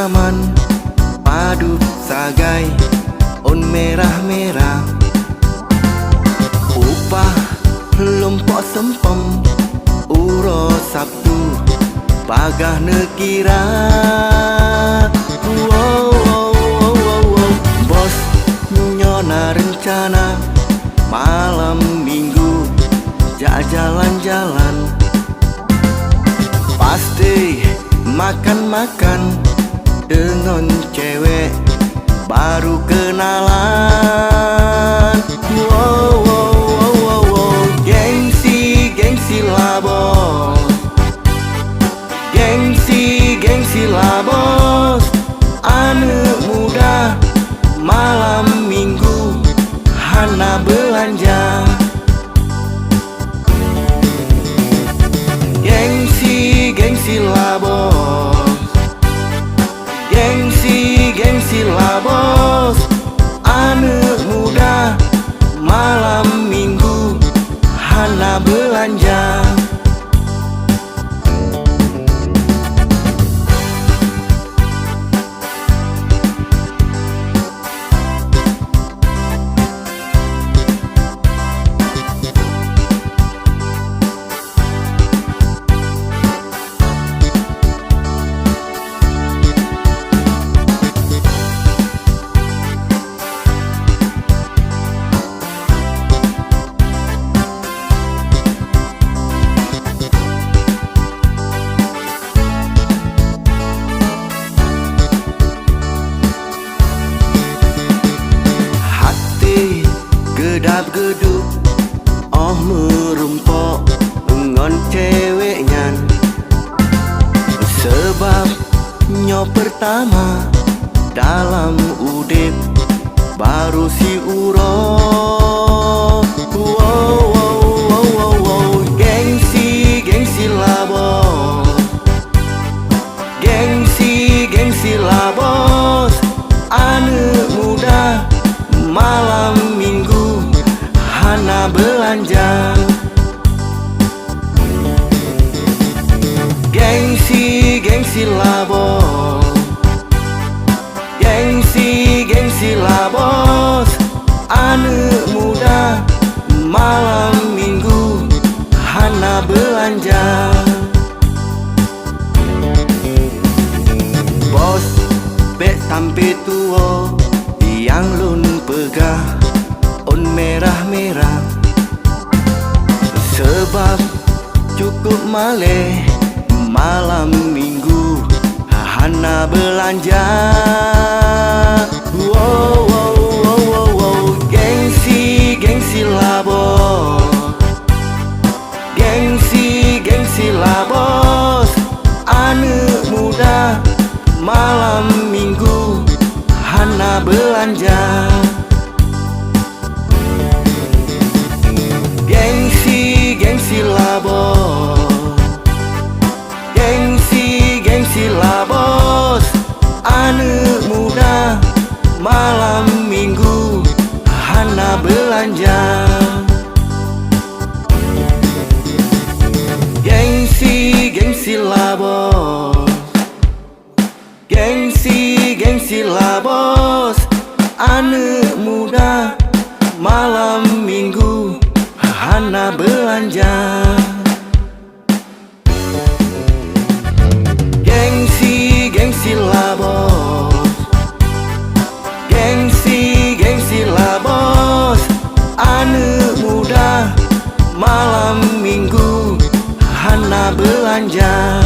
zaman padu sagai on merah-merah. Upah lompok sempem uro Sabtu pagah nekira. Bos nyona rencana malam minggu jak jalan-jalan, pasti makan-makan dengan cewek baru kenalan. Gengsi lah bos, gengsi lah bos. Anak muda malam minggu hana belanja. Gengsi lah bos, gengsi lah bos. Anak muda malam minggu hana belanja. Gedap-gedup oh merumpok dengan ceweknya, sebab nyo pertama dalam udip baru si uro. Gengsi lah bos, gengsi lah bos. Anak muda malam minggu hana belanja. Gengsi lah bos, gengsi lah bos. Anak muda malam minggu hana belanja. Bos bek sampai tua yang lun pegah on merah-merah, sebab cukup maleh malam minggu hana belanja. Gengsi lah bos, gengsi lah bos. Anak muda malam minggu hana belanja. Gengsi lah bos, gengsi lah bos. Anak muda malam minggu hana belanja. Gengsi lah bos, gengsi lah bos. Anak muda malam minggu hana belanja. Gengsi lah bos, gengsi lah bos. Anak muda malam minggu hana belanja.